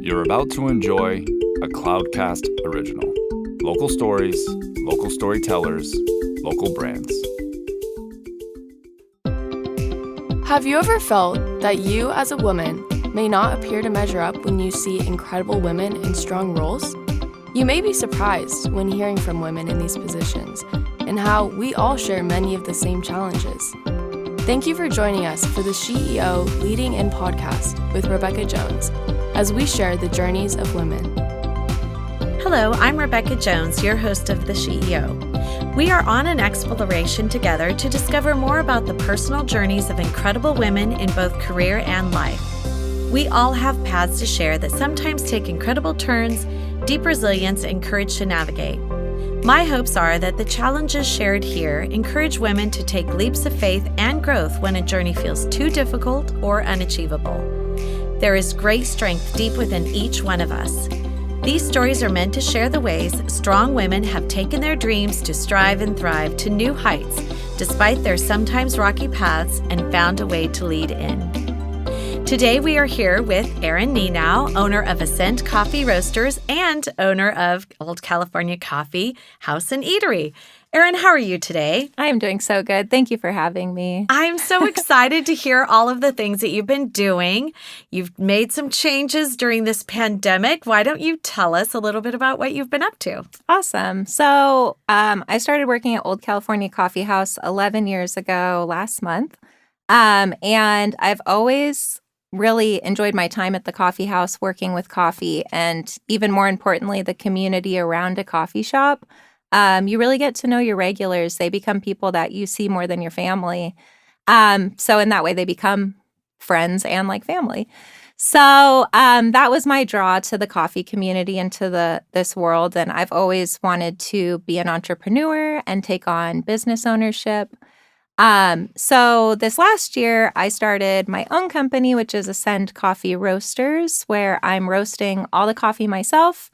You're about to enjoy a Cloudcast original. Local stories, local storytellers, local brands. Have you ever felt that you as a woman may not appear to measure up when you see incredible women in strong roles? You may be surprised when hearing from women in these positions and how we all share many of the same challenges. Thank you for joining us for the CEO Leading In podcast with Rebecca Jones as we share the journeys of women. Hello, I'm Rebecca Jones, your host of The CEO. We are on an exploration together to discover more about the personal journeys of incredible women in both career and life. We all have paths to share that sometimes take incredible turns, deep resilience, and courage to navigate. My hopes are that the challenges shared here encourage women to take leaps of faith and growth when a journey feels too difficult or unachievable. There is great strength deep within each one of us. These stories are meant to share the ways strong women have taken their dreams to strive and thrive to new heights, despite their sometimes rocky paths, and found a way to lead in. Today we are here with Erin Nenow, owner of Ascent Coffee Roasters and owner of Old California Coffee House and Eatery. Erin, how are you today? I am doing so good. Thank you for having me. I'm so excited to hear all of the things that you've been doing. You've made some changes during this pandemic. Why don't you tell us a little bit about what you've been up to? Awesome. So I started working at Old California Coffee House 11 years ago last month. And I've always really enjoyed my time at the coffee house working with coffee, and even more importantly, the community around a coffee shop. You really get to know your regulars. They become people that you see more than your family. So in that way, they become friends and like family. So that was my draw to the coffee community and to this world. And I've always wanted to be an entrepreneur and take on business ownership. So this last year, I started my own company, which is Ascent Coffee Roasters, where I'm roasting all the coffee myself.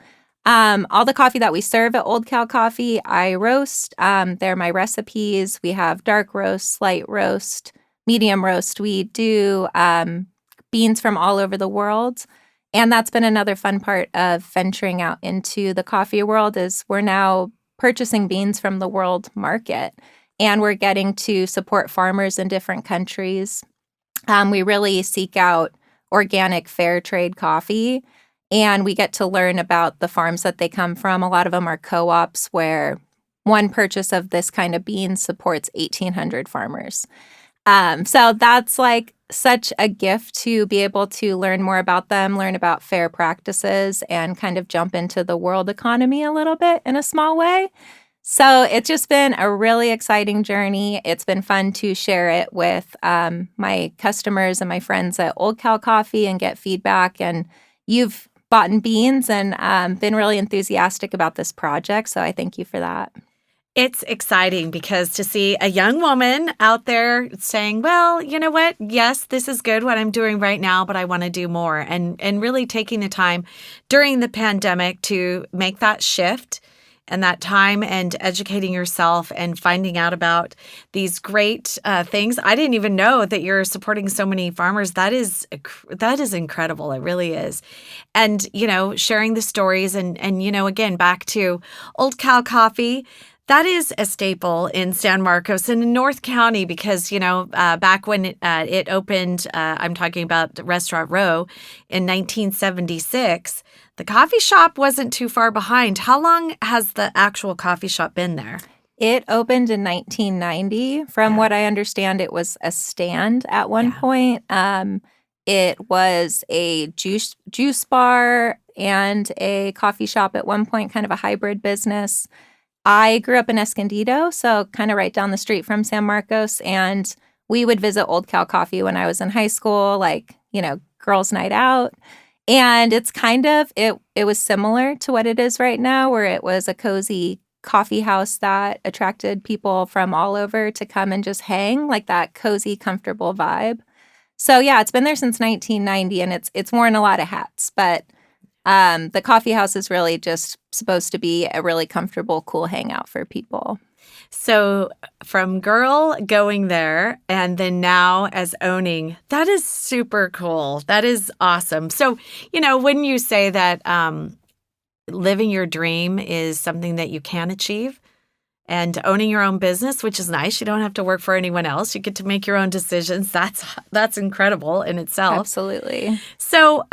All the coffee that we serve at Old Cal Coffee, I roast. They're my recipes. We have dark roast, light roast, medium roast. We do beans from all over the world. And that's been another fun part of venturing out into the coffee world is we're now purchasing beans from the world market. And we're getting to support farmers in different countries. We really seek out organic, fair trade coffee, and we get to learn about the farms that they come from. A lot of them are co-ops where one purchase of this kind of bean supports 1,800 farmers. So that's like such a gift to be able to learn more about them, learn about fair practices, and kind of jump into the world economy a little bit in a small way. So it's just been a really exciting journey. It's been fun to share it with my customers and my friends at Old Cal Coffee and get feedback. And you've bought beans and been really enthusiastic about this project. So I thank you for that. It's exciting because to see a young woman out there saying, well, you know what? Yes, this is good what I'm doing right now, but I want to do more. And really taking the time during the pandemic to make that shift and that time and educating yourself and finding out about these great things. I didn't even know that you're supporting so many farmers. That is incredible. It really is. And, sharing the stories and again, back to Old Cal Coffee, that is a staple in San Marcos and in North County because, back when it opened, I'm talking about the Restaurant Row in 1976, the coffee shop wasn't too far behind. How long has the actual coffee shop been there? It opened in 1990. From what I understand, it was a stand at one point. It was a juice bar and a coffee shop at one point, kind of a hybrid business. I grew up in Escondido, so kind of right down the street from San Marcos, and we would visit Old Cal Coffee when I was in high school, girls' night out. And it's kind of, it was similar to what it is right now, where it was a cozy coffee house that attracted people from all over to come and just hang, like that cozy, comfortable vibe. So yeah, it's been there since 1990, and it's worn a lot of hats, but the coffee house is really just supposed to be a really comfortable, cool hangout for people. So from girl going there and then now as owning, that is super cool. That is awesome. So, wouldn't you say that living your dream is something that you can achieve? And owning your own business, which is nice. You don't have to work for anyone else. You get to make your own decisions. That's incredible in itself. Absolutely. So,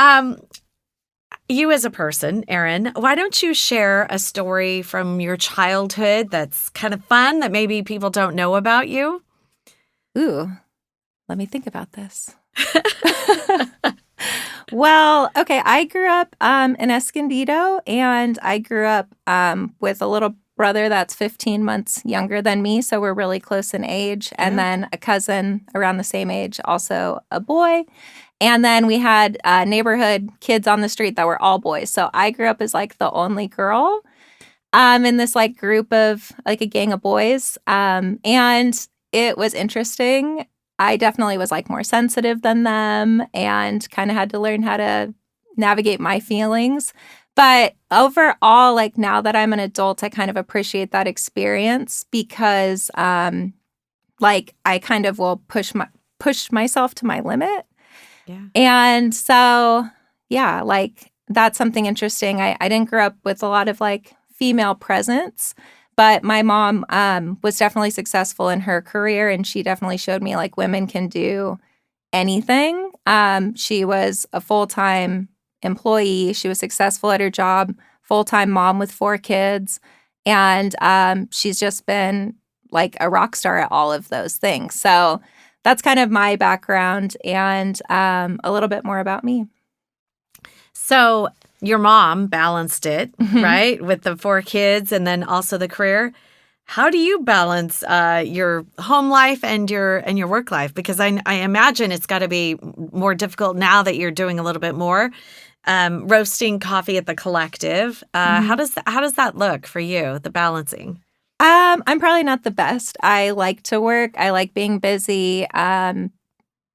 you as a person, Erin, why don't you share a story from your childhood that's kind of fun that maybe people don't know about you? Ooh, let me think about this. Well, okay, I grew up in Escondido, and I grew up with a little brother that's 15 months younger than me, so we're really close in age, and then a cousin around the same age, also a boy. And then we had neighborhood kids on the street that were all boys. So I grew up as like the only girl in this like group of like a gang of boys. And it was interesting. I definitely was like more sensitive than them and kind of had to learn how to navigate my feelings. But overall, like now that I'm an adult, I kind of appreciate that experience because like I kind of will push myself to my limit. Yeah. And so, yeah, like that's something interesting. I didn't grow up with a lot of like female presence, but my mom was definitely successful in her career, and she definitely showed me like women can do anything. She was a full-time employee. She was successful at her job, full-time mom with 4 kids, and she's just been like a rock star at all of those things. So that's kind of my background and a little bit more about me. So your mom balanced it, right, with the 4 kids and then also the career. How do you balance your home life and your work life? Because I imagine it's got to be more difficult now that you're doing a little bit more. Roasting coffee at the collective. How does that look for you? The balancing. I'm probably not the best. I like to work. I like being busy.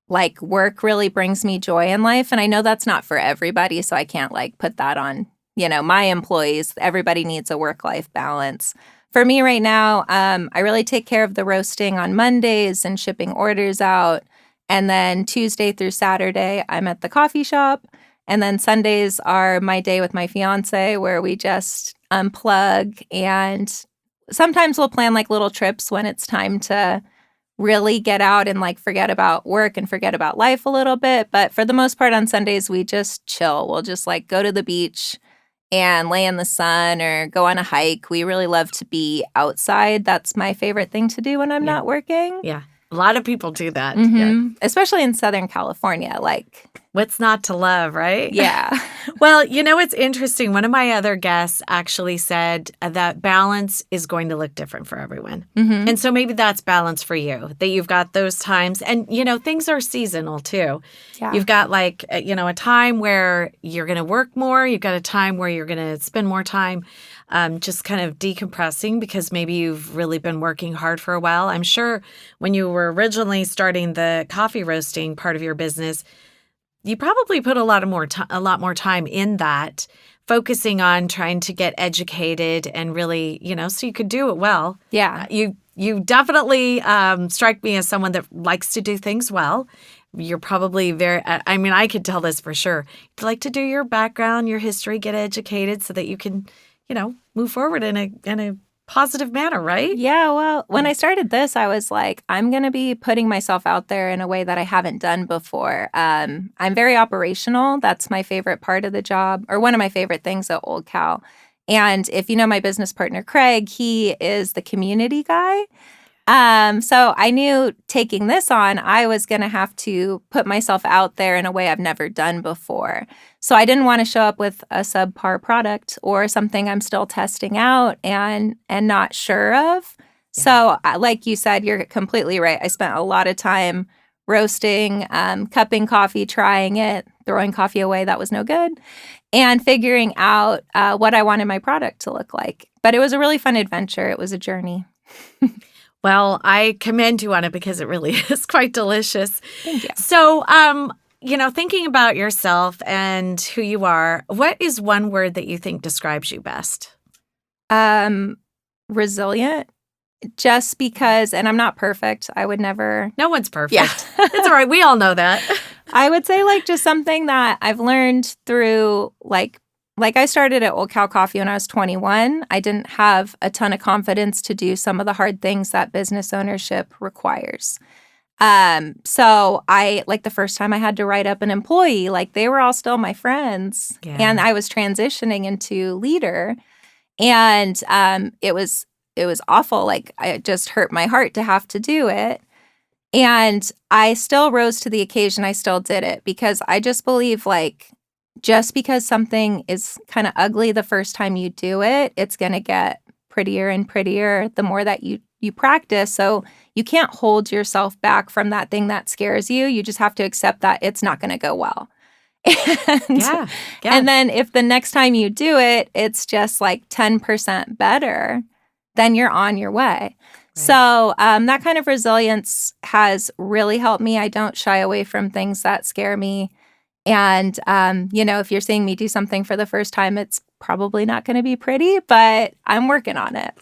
Like work really brings me joy in life. And I know that's not for everybody. So I can't like put that on, my employees. Everybody needs a work-life balance. For me right now, I really take care of the roasting on Mondays and shipping orders out. And then Tuesday through Saturday, I'm at the coffee shop. And then Sundays are my day with my fiance where we just unplug, and sometimes we'll plan like little trips when it's time to really get out and like forget about work and forget about life a little bit. But for the most part on Sundays, we just chill. We'll just like go to the beach and lay in the sun or go on a hike. We really love to be outside. That's my favorite thing to do when I'm not working. Yeah. A lot of people do that. Yeah. Especially in Southern California. Like, what's not to love, right? Yeah. Well, it's interesting. One of my other guests actually said that balance is going to look different for everyone. And so maybe that's balance for you, that you've got those times. And, things are seasonal too. Yeah. You've got like, a time where you're going to work more. You've got a time where you're going to spend more time just kind of decompressing because maybe you've really been working hard for a while. I'm sure when you were originally starting the coffee roasting part of your business, you probably put a lot more time in that, focusing on trying to get educated and really, so you could do it well. Yeah. You definitely strike me as someone that likes to do things well. You're probably I could tell this for sure. You like to do your background, your history, get educated so that you can, move forward in a positive manner, right? Yeah, well, when I started this, I was like, I'm going to be putting myself out there in a way that I haven't done before. I'm very operational. That's my favorite part of the job, or one of my favorite things at Old Cal. And if you know my business partner, Craig, he is the community guy. So I knew taking this on, I was going to have to put myself out there in a way I've never done before. So I didn't want to show up with a subpar product or something I'm still testing out and not sure of. Yeah. So like you said, you're completely right. I spent a lot of time roasting, cupping coffee, trying it, throwing coffee away that was no good, and figuring out what I wanted my product to look like. But it was a really fun adventure. It was a journey. Well, I commend you on it because it really is quite delicious. Thank you. So, thinking about yourself and who you are, what is one word that you think describes you best? Resilient just because, and I'm not perfect. I would never. No one's perfect. Yeah. It's all right. We all know that. I would say like just something that I've learned through like I started at Old Cow Coffee when I was 21. I didn't have a ton of confidence to do some of the hard things that business ownership requires. So I, like the first time I had to write up an employee, like they were all still my friends and I was transitioning into leader and, it was awful. Like it just hurt my heart to have to do it. And I still rose to the occasion. I still did it because I just believe like, just because something is kind of ugly the first time you do it, it's going to get prettier and prettier the more that you practice. So you can't hold yourself back from that thing that scares you. You just have to accept that it's not going to go well. And then if the next time you do it, it's just like 10% better, then you're on your way. Right. So that kind of resilience has really helped me. I don't shy away from things that scare me. And, if you're seeing me do something for the first time, it's probably not going to be pretty, but I'm working on it.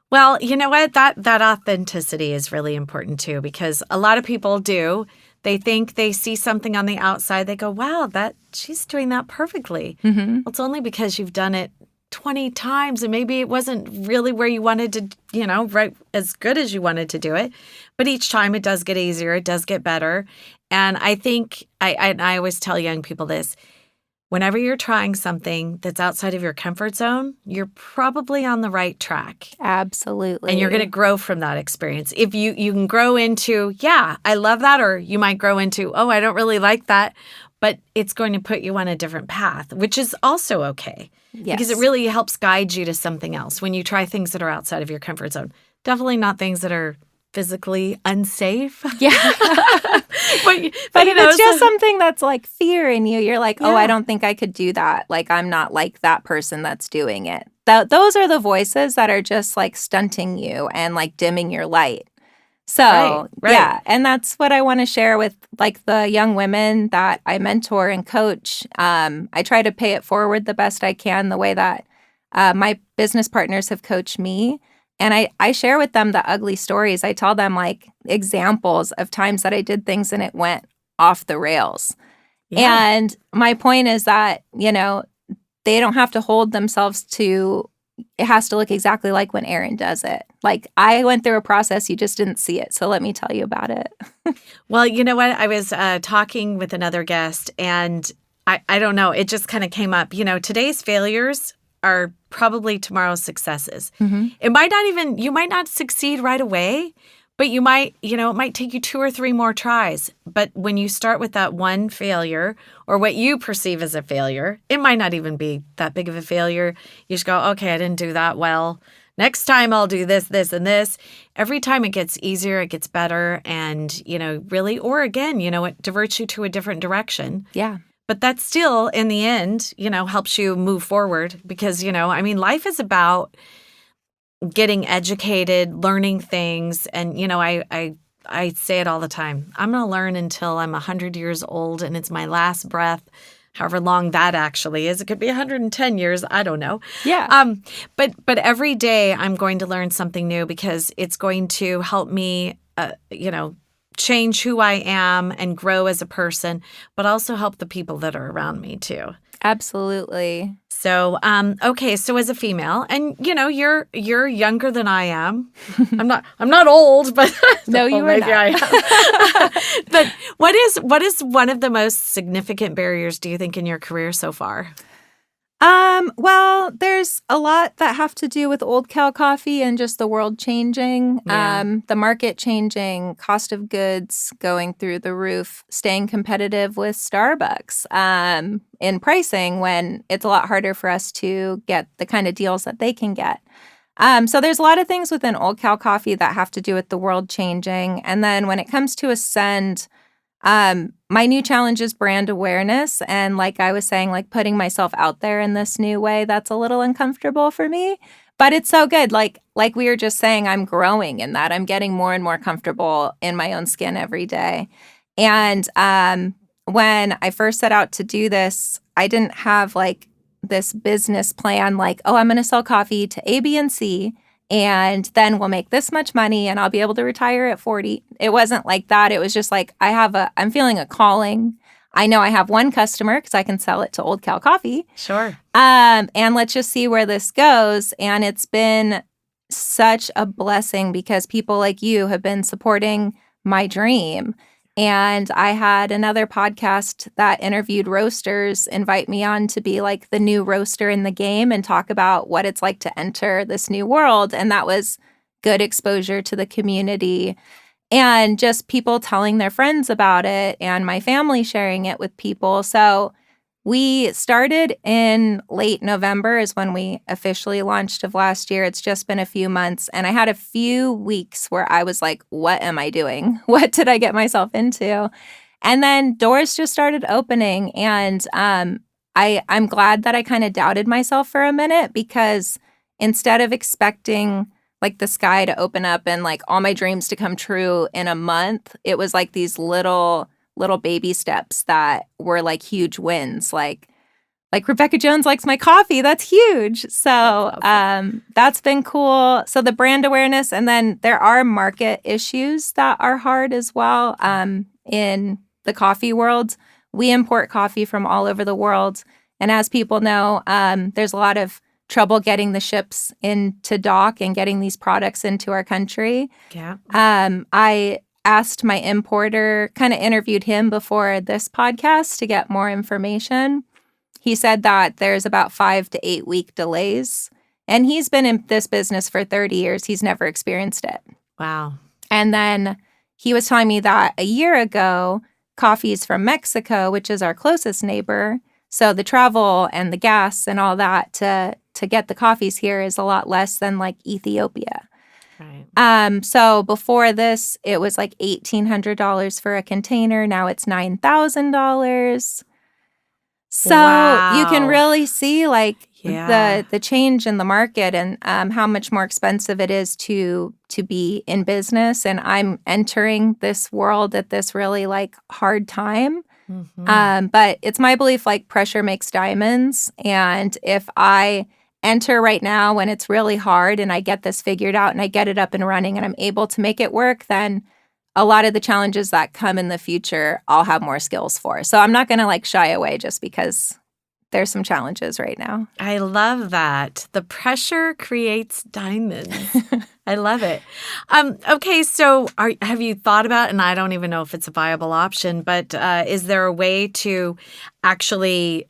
Well, you know what? That authenticity is really important too, because a lot of people do. They think they see something on the outside. They go, wow, she's doing that perfectly. Mm-hmm. Well, it's only because you've done it 20 times and maybe it wasn't really where you wanted to, right as good as you wanted to do it. But each time it does get easier. It does get better. And I think I always tell young people this. Whenever you're trying something that's outside of your comfort zone, you're probably on the right track. Absolutely. And you're going to grow from that experience. If you can grow into, yeah, I love that, or you might grow into, oh, I don't really like that, but it's going to put you on a different path, which is also okay. Yes. Because it really helps guide you to something else when you try things that are outside of your comfort zone. Definitely not things that are physically unsafe. Yeah. but it's just something that's like fear in you. You're like, oh, I don't think I could do that. Like, I'm not like that person that's doing it. Those are the voices that are just like stunting you and like dimming your light. So, right. Yeah. And that's what I want to share with like the young women that I mentor and coach. I try to pay it forward the best I can, the way that my business partners have coached me. And I share with them the ugly stories. I tell them like examples of times that I did things and it went off the rails. Yeah. And my point is that, they don't have to hold themselves to, it has to look exactly like when Erin does it. Like I went through a process, you just didn't see it. So let me tell you about it. Well, you know what? I was talking with another guest and I don't know, it just kind of came up, today's failures are probably tomorrow's successes. Mm-hmm. You might not succeed right away, but you might, it might take you 2 or 3 more tries. But when you start with that one failure or what you perceive as a failure, it might not even be that big of a failure. You just go, okay, I didn't do that well. Next time I'll do this, this, and this. Every time it gets easier, it gets better. And, really, or again, it diverts you to a different direction. Yeah. But that still, in the end, helps you move forward because, life is about getting educated, learning things. And, I say it all the time. I'm going to learn until I'm 100 years old and it's my last breath, however long that actually is. It could be 110 years. I don't know. Yeah. But every day I'm going to learn something new because it's going to help me, change who I am and grow as a person, but also help the people that are around me too. Absolutely. So, okay. So as a female, and you're younger than I am. I'm not old, but no, you are not. I am. But what is one of the most significant barriers do you think in your career so far? Well, there's a lot that have to do with Old Cow Coffee and just the world changing, the market changing, cost of goods going through the roof, staying competitive with Starbucks, in pricing when it's a lot harder for us to get the kind of deals that they can get. So there's a lot of things within Old Cow Coffee that have to do with the world changing. And then when it comes to Ascend, my new challenge is brand awareness. And like I was saying, like putting myself out there in this new way, that's a little uncomfortable for me, but it's so good. Like we were just saying, I'm growing in that. I'm getting more and more comfortable in my own skin every day. And, when I first set out to do this, I didn't have like this business plan, like, oh, I'm going to sell coffee to A, B, and C. and then we'll make this much money and I'll be able to retire at 40. It wasn't like that. It was just like, I'm feeling a calling. I know I have one customer because I can sell it to Old Cal Coffee. Sure. And let's just see where this goes. And it's been such a blessing because people like you have been supporting my dream. And I had another podcast that interviewed roasters invite me on to be like the new roaster in the game and talk about what it's like to enter this new world. And that was good exposure to the community and just people telling their friends about it and my family sharing it with people. So we started in late November is when we officially launched of last year. It's just been a few months. And I had a few weeks where I was like, what am I doing? What did I get myself into? And then doors just started opening. And I'm glad that I kind of doubted myself for a minute because instead of expecting like the sky to open up and like all my dreams to come true in a month, it was like these little baby steps that were like huge wins. Like Rebecca Jones likes my coffee. That's huge. So that's been cool. So the brand awareness, and then there are market issues that are hard as well. In the coffee world, we import coffee from all over the world. And as people know, there's a lot of trouble getting the ships into dock and getting these products into our country. Yeah. I asked my importer, kind of interviewed him before this podcast to get more information. He said that there's about 5 to 8 week delays. And he's been in this business for 30 years. He's never experienced it. Wow. And then he was telling me that a year ago, coffees from Mexico, which is our closest neighbor, so the travel and the gas and all that to get the coffees here is a lot less than like Ethiopia. Right. So before this, it was like $1,800 for a container. Now it's $9,000. So you can really see like the change in the market and how much more expensive it is to be in business. And I'm entering this world at this really like hard time. Mm-hmm. But it's my belief like pressure makes diamonds. And if I enter right now when it's really hard and I get this figured out and I get it up and running and I'm able to make it work, then a lot of the challenges that come in the future, I'll have more skills for. So I'm not going to like shy away just because there's some challenges right now. I love that. The pressure creates diamonds. I love it. Okay, so have you thought about, and I don't even know if it's a viable option, but is there a way to actually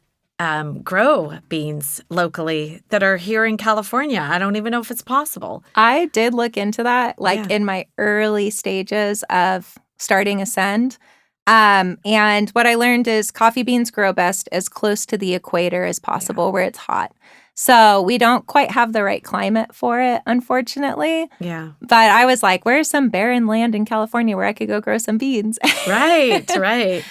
grow beans locally that are here in California? I don't even know if it's possible. I did look into that in my early stages of starting Ascend. And what I learned is coffee beans grow best as close to the equator as possible where it's hot. So we don't quite have the right climate for it, unfortunately. Yeah. But I was like, where's some barren land in California where I could go grow some beans? Right.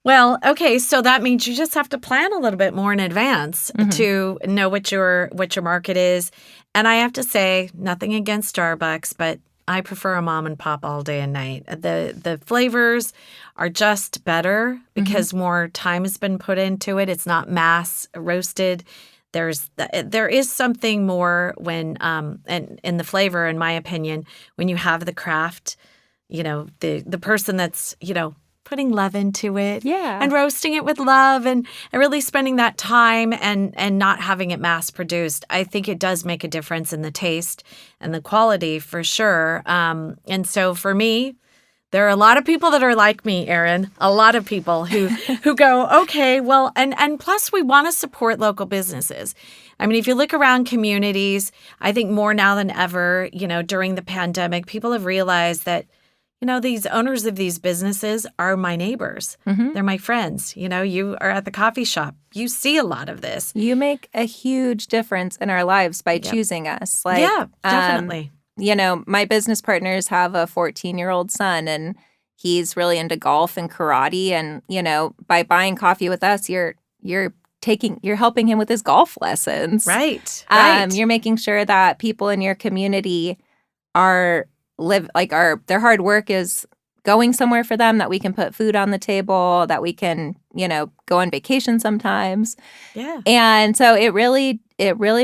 Well, okay, so that means you just have to plan a little bit more in advance to know what your market is. And I have to say, nothing against Starbucks, but I prefer a mom and pop all day and night. The flavors are just better because more time has been put into it. It's not mass roasted. There is something more when and in the flavor, in my opinion, when you have the craft, the person that's putting love into it and roasting it with love and really spending that time and not having it mass produced. I think it does make a difference in the taste and the quality for sure. And so for me, there are a lot of people that are like me, Erin, a lot of people who go, okay, well, and plus we want to support local businesses. I mean, if you look around communities, I think more now than ever, during the pandemic, people have realized that these owners of these businesses are my neighbors. Mm-hmm. They're my friends. You are at the coffee shop. You see a lot of this. You make a huge difference in our lives by choosing us. Definitely. My business partners have a 14-year-old son, and he's really into golf and karate. And, by buying coffee with us, you're helping him with his golf lessons. Right. You're making sure that people in your community their hard work is going somewhere for them, that we can put food on the table, that we can, go on vacation sometimes. Yeah. And so it really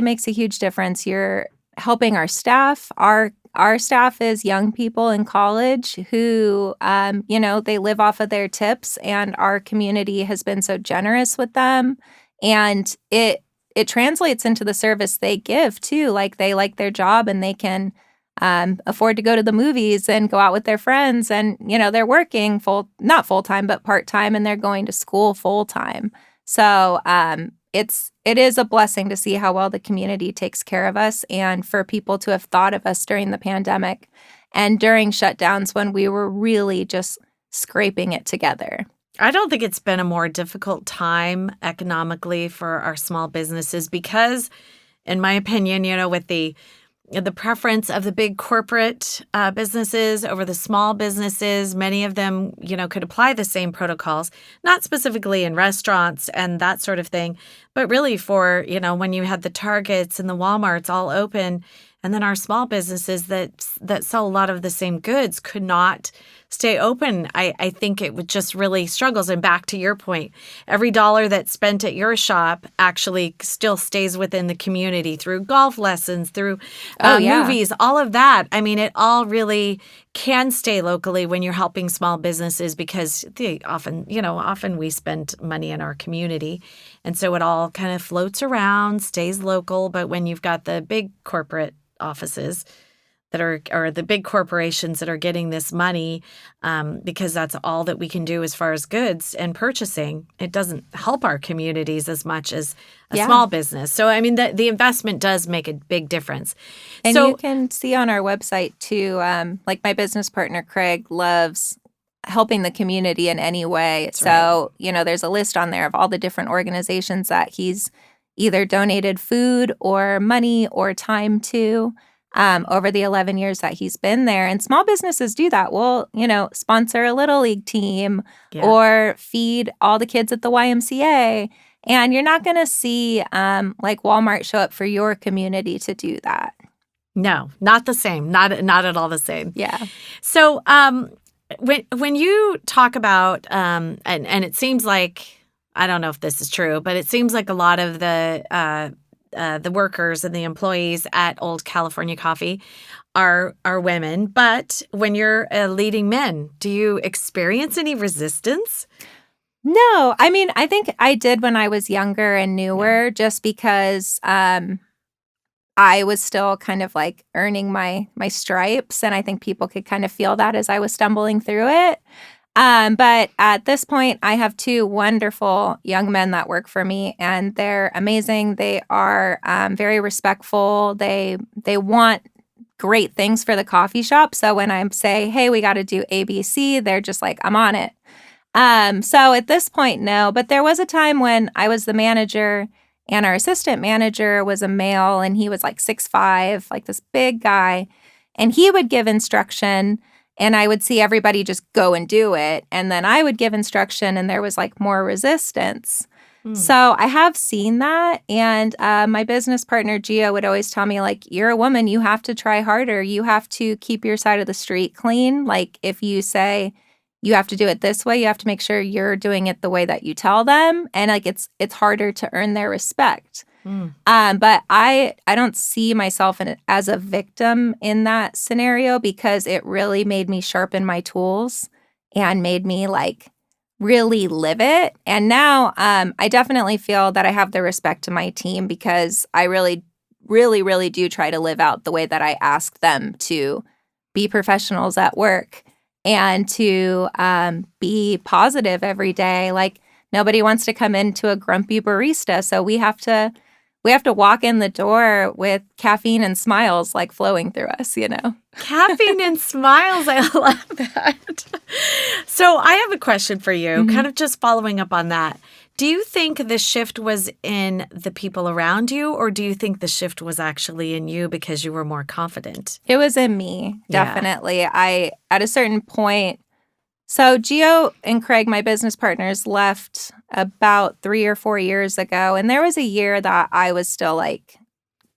makes a huge difference. You're helping our staff. Our staff is young people in college who, they live off of their tips, and our community has been so generous with them. And it translates into the service they give too. Like, they like their job and they can afford to go to the movies and go out with their friends. And, they're working not full time, but part time, and they're going to school full time. So it is a blessing to see how well the community takes care of us, and for people to have thought of us during the pandemic and during shutdowns when we were really just scraping it together. I don't think it's been a more difficult time economically for our small businesses because, in my opinion, with the preference of the big corporate businesses over the small businesses, many of them, could apply the same protocols, not specifically in restaurants and that sort of thing, but really for, when you had the Targets and the Walmarts all open, and then our small businesses that sell a lot of the same goods could not stay open. I think it would just really struggles. And back to your point, every dollar that's spent at your shop actually still stays within the community through golf lessons, through movies, all of that. I mean, it all really can stay locally when you're helping small businesses because they often we spend money in our community. And so it all kind of floats around, stays local. But when you've got the big corporate offices that are, or the big corporations that are getting this money because that's all that we can do as far as goods and purchasing, it doesn't help our communities as much as a small business. So, I mean, the investment does make a big difference. And you can see on our website too, like my business partner, Craig, loves helping the community in any way. So, there's a list on there of all the different organizations that he's either donated food or money or time to over the 11 years that he's been there. And small businesses do that. We'll, sponsor a Little League team or feed all the kids at the YMCA. And you're not going to see like Walmart show up for your community to do that. No, not the same. Not at all the same. Yeah. So when you talk about, and it seems like, I don't know if this is true, but it seems like a lot of the workers and the employees at Old California Coffee are women. But when you're leading men, do you experience any resistance? No. I mean, I think I did when I was younger and newer, just because I was still kind of like earning my stripes. And I think people could kind of feel that as I was stumbling through it. But at this point, I have two wonderful young men that work for me, and they're amazing. They are very respectful. They want great things for the coffee shop. So when I say, hey, we got to do ABC, they're just like, I'm on it. So at this point, no. But there was a time when I was the manager and our assistant manager was a male, and he was like 6'5", like this big guy. And he would give instruction, and I would see everybody just go and do it. And then I would give instruction, and there was like more resistance. So I have seen that. And my business partner, Gio, would always tell me, like, you're a woman, you have to try harder. You have to keep your side of the street clean. Like, if you say you have to do it this way, you have to make sure you're doing it the way that you tell them. And like, it's harder to earn their respect. But I don't see myself as a victim in that scenario, because it really made me sharpen my tools and made me like really live it. And now I definitely feel that I have the respect to my team, because I really, really, really do try to live out the way that I ask them to be professionals at work and to be positive every day. Like, nobody wants to come into a grumpy barista, so we have to walk in the door with caffeine and smiles like flowing through us, Caffeine and smiles. I love that. So I have a question for you, kind of just following up on that. Do you think the shift was in the people around you, or do you think the shift was actually in you because you were more confident? It was in me, definitely. I, at a certain point, so Gio and Craig, my business partners, left about 3 or 4 years ago. And there was a year that I was still like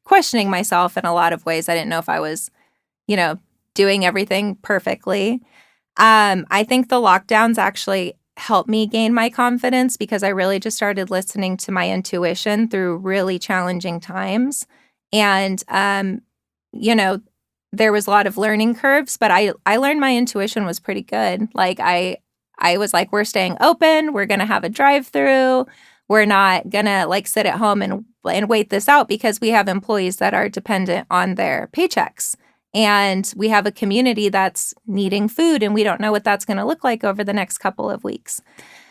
questioning myself in a lot of ways. I didn't know if I was, doing everything perfectly. I think the lockdowns actually helped me gain my confidence, because I really just started listening to my intuition through really challenging times. And there was a lot of learning curves, but I learned my intuition was pretty good. Like I was like, we're staying open. We're going to have a drive-through. We're not going to like sit at home and wait this out because we have employees that are dependent on their paychecks. And we have a community that's needing food, and we don't know what that's going to look like over the next couple of weeks.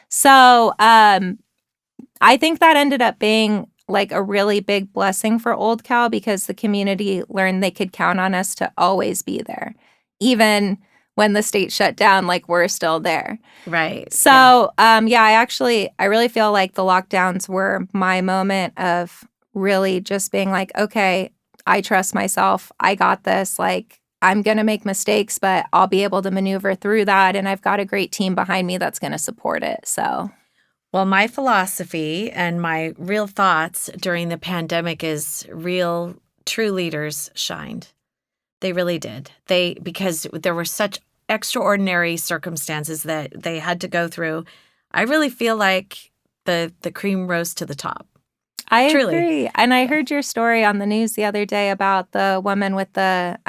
So I think that ended up being like a really big blessing for Old Cal because the community learned they could count on us to always be there. Even when the state shut down, like we're still there. Right. So, I really feel like the lockdowns were my moment of really just being like, okay, I trust myself. I got this. Like, I'm going to make mistakes, but I'll be able to maneuver through that. And I've got a great team behind me that's going to support it. So, well, my philosophy and my real thoughts during the pandemic is true leaders shined. They really did. Because there were such extraordinary circumstances that they had to go through. I really feel like the cream rose to the top. I Truly. agree. And I heard your story on the news the other day about the woman with the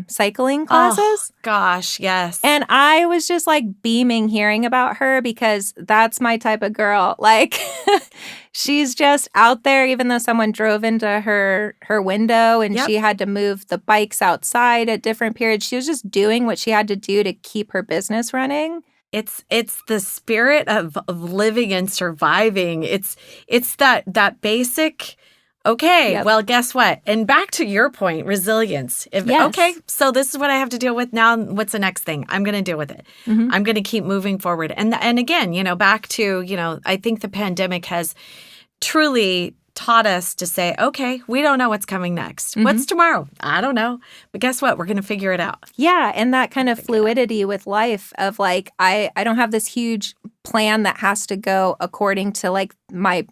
cycling classes. Oh, gosh, yes. And I was just like beaming hearing about her because that's my type of girl. Like she's just out there, even though someone drove into her window and she had to move the bikes outside at different periods. She was just doing what she had to do to keep her business running. It's the spirit of living and surviving. It's that basic, okay, well, guess what? And back to your point, resilience. Okay, so this is what I have to deal with now. What's the next thing? I'm going to deal with it. Mm-hmm. I'm going to keep moving forward. And again, back to, I think the pandemic has truly taught us to say, okay, we don't know what's coming next. Mm-hmm. What's tomorrow? I don't know. But guess what? We're going to figure it out. Yeah. And that kind of fluidity with life of like, I don't have this huge plan that has to go according to like my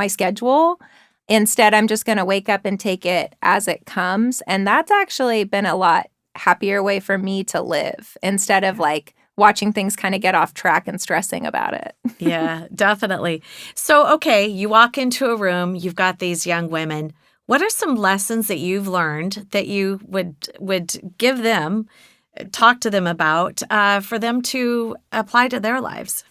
schedule. Instead, I'm just going to wake up and take it as it comes. And that's actually been a lot happier way for me to live instead of like watching things kind of get off track and stressing about it. Yeah, definitely. So, okay, you walk into a room, you've got these young women. What are some lessons that you've learned that you would give them, talk to them about for them to apply to their lives?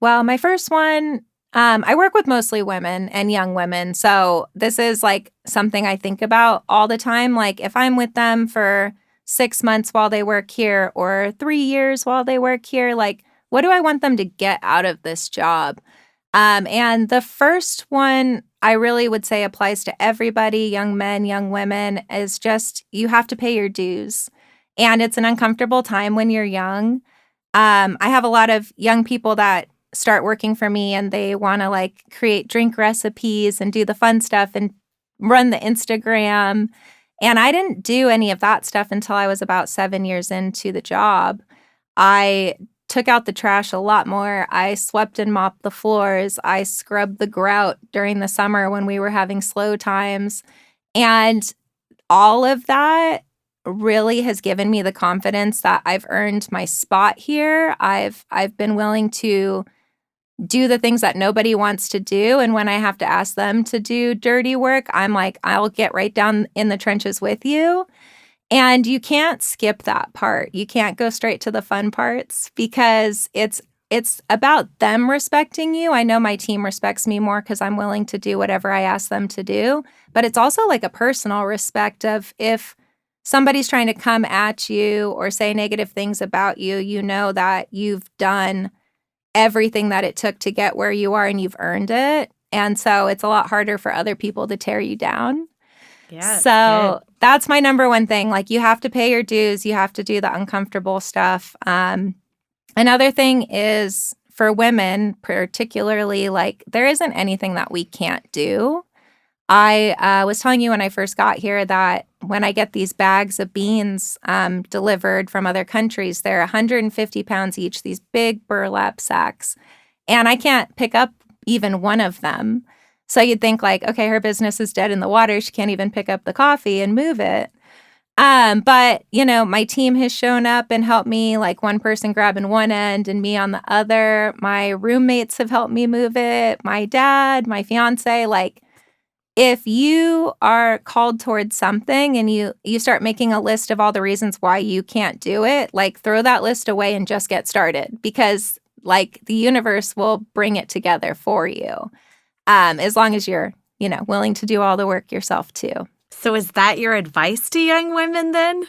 Well, my first one, I work with mostly women and young women. So this is like something I think about all the time. Like if I'm with them for 6 months while they work here or 3 years while they work here, like what do I want them to get out of this job? And the first one I really would say applies to everybody, young men, young women, is just you have to pay your dues. And it's an uncomfortable time when you're young. I have a lot of young people that start working for me and they want to like create drink recipes and do the fun stuff and run the Instagram. And I didn't do any of that stuff until I was about 7 years into the job. I took out the trash a lot more. I swept and mopped the floors. I scrubbed the grout during the summer when we were having slow times. And all of that really has given me the confidence that I've earned my spot here. I've been willing to do the things that nobody wants to do. And when I have to ask them to do dirty work, I'm like, I'll get right down in the trenches with you. And you can't skip that part. You can't go straight to the fun parts because it's about them respecting you. I know my team respects me more because I'm willing to do whatever I ask them to do. But it's also like a personal respect of if somebody's trying to come at you or say negative things about you, you know that you've done everything that it took to get where you are and you've earned it. And so it's a lot harder for other people to tear you down. Yeah. So that's my number one thing. Like you have to pay your dues. You have to do the uncomfortable stuff. Another thing is for women, particularly, like there isn't anything that we can't do. I was telling you when I first got here that when I get these bags of beans delivered from other countries, they're 150 pounds each, these big burlap sacks. And I can't pick up even one of them. So you'd think like, okay, her business is dead in the water. She can't even pick up the coffee and move it. But, my team has shown up and helped me, like one person grabbing one end and me on the other. My roommates have helped me move it. My dad, my fiance, like, if you are called towards something and you start making a list of all the reasons why you can't do it, like throw that list away and just get started, because like the universe will bring it together for you, as long as you're, willing to do all the work yourself too. So is that your advice to young women then?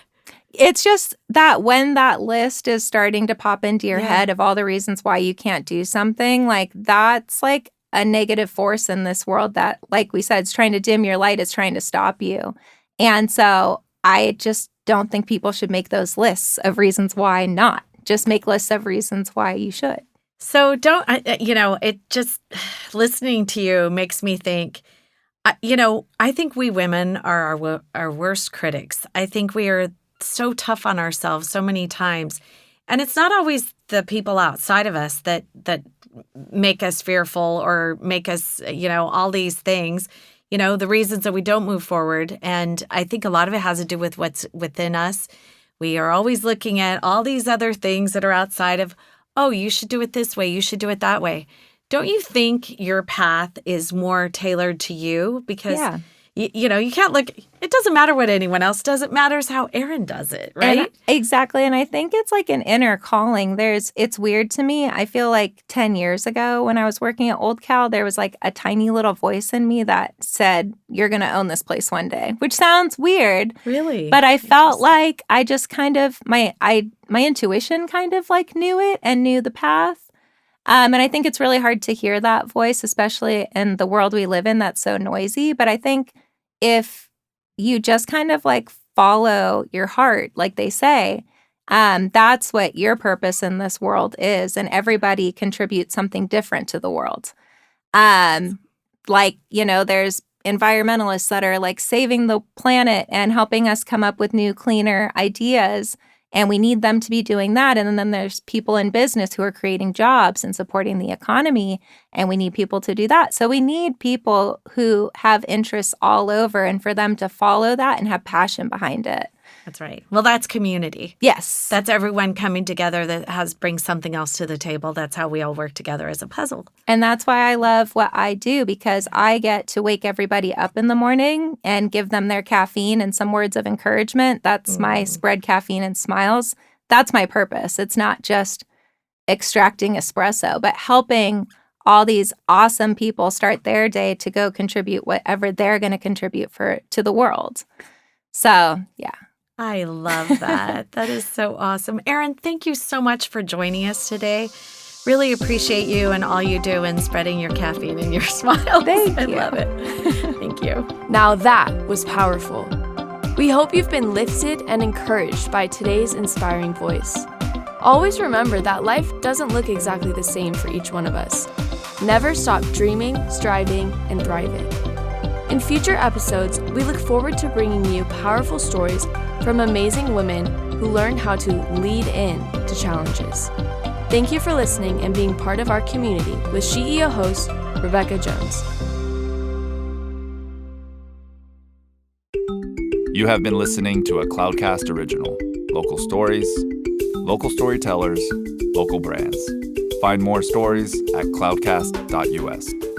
It's just that when that list is starting to pop into your head of all the reasons why you can't do something, like that's like a negative force in this world that, like we said, is trying to dim your light, is trying to stop you. And so I just don't think people should make those lists of reasons why not. Just make lists of reasons why you should. So it just, listening to you makes me think, I think we women are our worst critics. I think we are so tough on ourselves so many times. And it's not always the people outside of us that make us fearful or make us, all these things, the reasons that we don't move forward. And I think a lot of it has to do with what's within us. We are always looking at all these other things that are outside of, oh, you should do it this way, you should do it that way. Don't you think your path is more tailored to you? Because, you can't look, it doesn't matter what anyone else does. It matters how Erin does it, right? Exactly. And I think it's like an inner calling. It's weird to me. I feel like 10 years ago when I was working at Old Cal, there was like a tiny little voice in me that said, you're going to own this place one day, which sounds weird. Really? But I felt like I just kind of, my intuition kind of like knew it and knew the path. And I think it's really hard to hear that voice, especially in the world we live in that's so noisy. But I think if you just kind of like follow your heart, like they say, that's what your purpose in this world is. And everybody contributes something different to the world. There's environmentalists that are like saving the planet and helping us come up with new, cleaner ideas. And we need them to be doing that. And then there's people in business who are creating jobs and supporting the economy. And we need people to do that. So we need people who have interests all over and for them to follow that and have passion behind it. That's right. Well, that's community. Yes. That's everyone coming together that brings something else to the table. That's how we all work together as a puzzle. And that's why I love what I do, because I get to wake everybody up in the morning and give them their caffeine and some words of encouragement. That's my spread caffeine and smiles. That's my purpose. It's not just extracting espresso, but helping all these awesome people start their day to go contribute whatever they're going to contribute to the world. So, yeah. I love that. That is so awesome. Erin, thank you so much for joining us today. Really appreciate you and all you do in spreading your caffeine and your smiles. Thank I you. love it. Thank you. Now that was powerful. We hope you've been lifted and encouraged by today's inspiring voice. Always remember that life doesn't look exactly the same for each one of us. Never stop dreaming, striving, and thriving. In future episodes, we look forward to bringing you powerful stories from amazing women who learned how to lead in to challenges. Thank you for listening and being part of our community with CEO host Rebecca Jones. You have been listening to a Cloudcast original. Local stories, local storytellers, local brands. Find more stories at cloudcast.us.